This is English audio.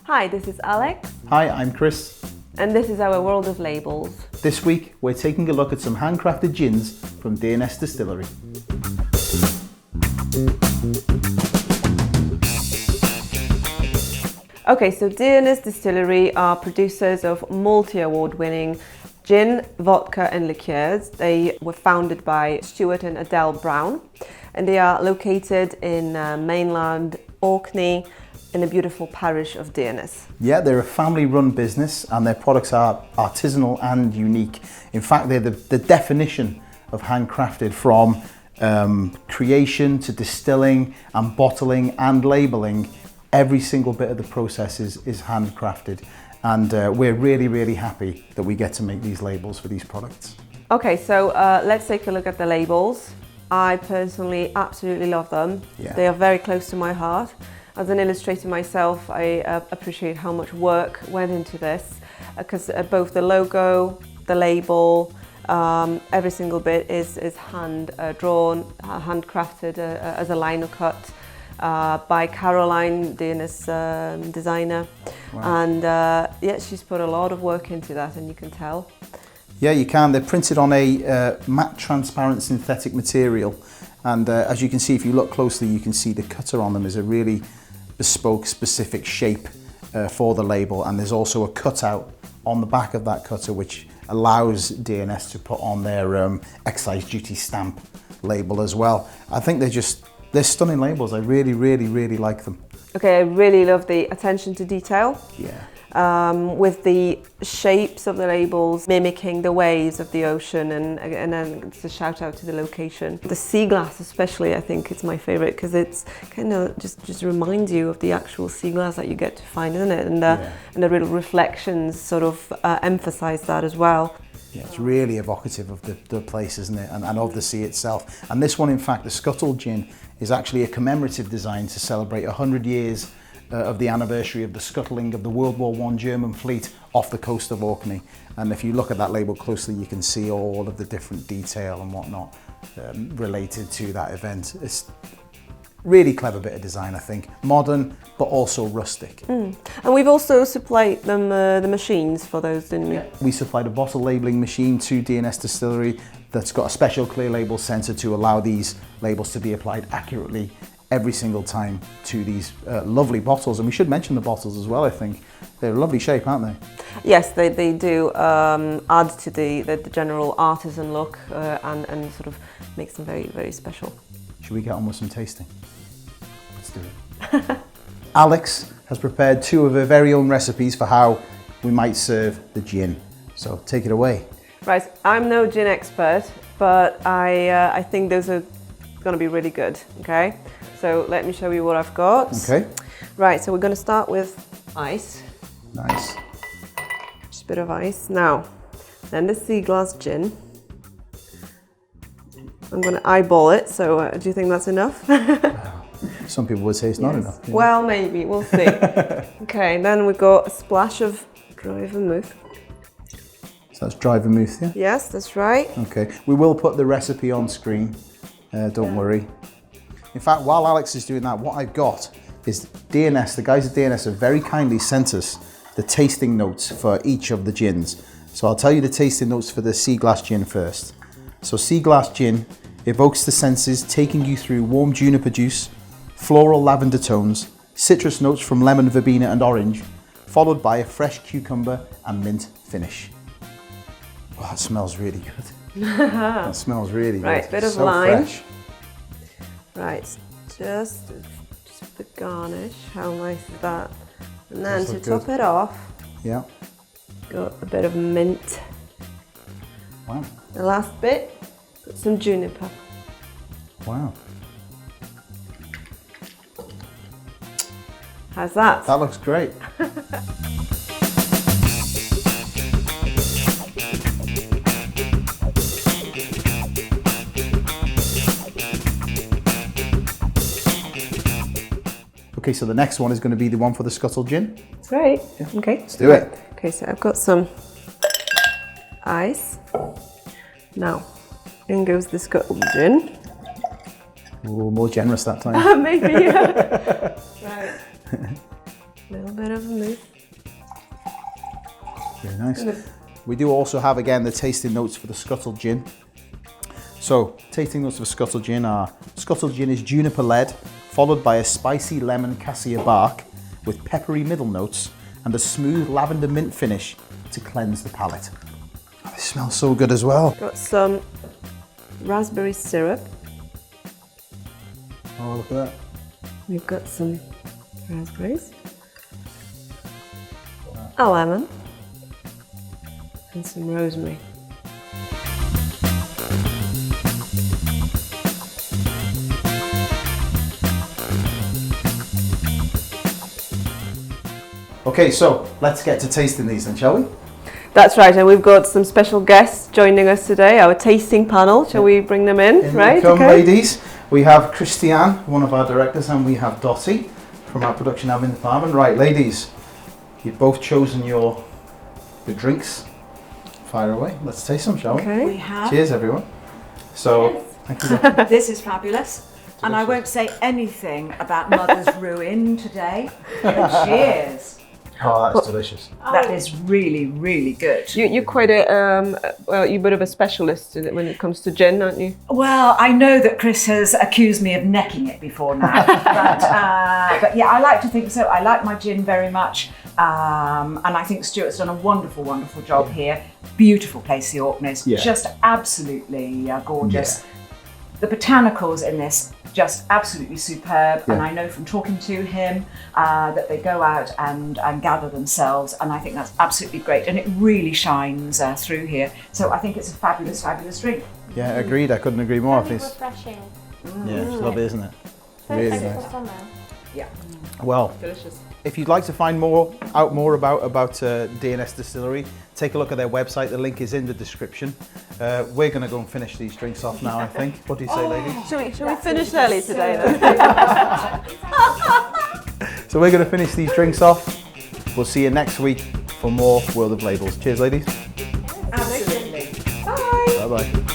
Hi, this is Alex. Hi, I'm Chris. And this is our World of Labels. This week, we're taking a look at some handcrafted gins from Deerness Distillery. Okay, so Deerness Distillery are producers of multi-award-winning gin, vodka and liqueurs. They were founded by Stuart and Adele Brown, and they are located in mainland Orkney in the beautiful parish of Deerness. Yeah, they're a family-run business and their products are artisanal and unique. In fact, they're the definition of handcrafted, from creation to distilling and bottling and labelling. Every single bit of the process is handcrafted, and we're really happy that we get to make these labels for these products. Okay, so let's take a look at the labels. I personally absolutely love them. Yeah. They are very close to my heart. As an illustrator myself, I appreciate how much work went into this, because both the logo, the label, every single bit is hand drawn, handcrafted as a liner cut by Caroline, Deerness designer. Wow. And yeah, she's put a lot of work into that, and you can tell. Yeah, you can. They're printed on a matte transparent synthetic material, and as you can see, if you look closely, you can see the cutter on them is a really bespoke, specific shape for the label, and there's also a cutout on the back of that cutter which allows Deerness to put on their excise duty stamp label as well. I think they're stunning labels. I really like them. Okay, I really love the attention to detail. Yeah. With the shapes of the labels mimicking the waves of the ocean, and then it's a shout out to the location. The sea glass especially, I think it's my favourite, because it's kind of just reminds you of the actual sea glass that you get to find, isn't it? And the little reflections sort of emphasise that as well. Yeah, it's really evocative of the place, isn't it? And of the sea itself. And this one, in fact, the Scuttled Gin, is actually a commemorative design to celebrate 100 years of the anniversary of the scuttling of the World War I German fleet off the coast of Orkney. And if you look at that label closely, you can see all of the different detail and whatnot related to that event. It's really clever bit of design, I think. Modern, but also rustic. And we've also supplied them the machines for those, didn't we? Yeah. We supplied a bottle labelling machine to Deerness Distillery that's got a special clear label sensor to allow these labels to be applied accurately every single time to these lovely bottles. And we should mention the bottles as well, I think. They're a lovely shape, aren't they? Yes, they do add to the general artisan look and sort of makes them very special. Should we get on with some tasting? Let's do it. Alex has prepared two of her very own recipes for how we might serve the gin. So take it away. Right, I'm no gin expert, but I think those are going to be really good, okay? So let me show you what I've got. Okay. Right, so we're going to start with ice. Nice. Just a bit of ice. Now, then the sea glass gin. I'm going to eyeball it, so do you think that's enough? Some people would say it's not enough. Yeah. Well, maybe, we'll see. Okay, then we've got a splash of dry vermouth. So that's dry vermouth, yeah? Yes, that's right. Okay, we will put the recipe on screen, don't worry. In fact, while Alex is doing that, what I've got is Deerness, the guys at Deerness have very kindly sent us the tasting notes for each of the gins. So I'll tell you the tasting notes for the sea glass gin first. So sea glass gin evokes the senses, taking you through warm juniper juice, floral lavender tones, citrus notes from lemon, verbena and orange, followed by a fresh cucumber and mint finish. Oh, that smells really good. That smells really good. Right, bit of so lime. Fresh. Right, just the garnish. How nice is that? And then to top it off, yeah, got a bit of mint. Wow. The last bit, put some juniper. Wow. How's that? That looks great. Okay, so the next one is going to be the one for the Scuttled Gin. That's right. Yeah. Okay. Let's do it. Okay, so I've got some ice. Now, in goes the Scuttled Gin. Oh, more generous that time. Maybe, yeah. Right. A little bit of a move. Very nice. We do also have, again, the tasting notes for the Scuttled Gin. So, tasting notes for Scuttled Gin are: Scuttled Gin is juniper led, followed by a spicy lemon cassia bark with peppery middle notes and a smooth lavender mint finish to cleanse the palate. Oh, this smells so good as well. Got some raspberry syrup. Oh, look at that. We've got some raspberries, a lemon, and some rosemary. Okay, so let's get to tasting these then, shall we? That's right, and we've got some special guests joining us today, our tasting panel. Shall we bring them in? Right, come, ladies. We have Christiane, one of our directors, and we have Dottie from our production admin department. Right, ladies, you've both chosen your drinks. Fire away. Let's taste them, shall we? Okay. We have. Cheers, everyone. So, thank you. Dottie. This is fabulous. And I won't say anything about Mother's Ruin today. But cheers. Oh, that's delicious. That is really, really good. You're quite a well, you're a bit of a specialist when it comes to gin, aren't you? Well, I know that Chris has accused me of necking it before now, but yeah, I like to think so. I like my gin very much, and I think Stuart's done a wonderful, wonderful job here. Beautiful place, the Orkneys, Yeah. just absolutely gorgeous. Yeah. The botanicals in this, just absolutely superb. Yeah. And I know from talking to him that they go out and gather themselves. And I think that's absolutely great. And it really shines through here. So I think it's a fabulous, fabulous drink. Yeah, agreed. I couldn't agree more. I think it's, refreshing. yeah, it's lovely, isn't it? Very Really nice nice. for summer. Yeah. Well, Delicious. if you'd like to find out more about Deerness Distillery, take a look at their website. The link is in the description. We're going to go and finish these drinks off now, I think. What do you say, ladies? Shall we finish early today then? So we're going to finish these drinks off. We'll see you next week for more World of Labels. Cheers, ladies. Absolutely. Bye-bye.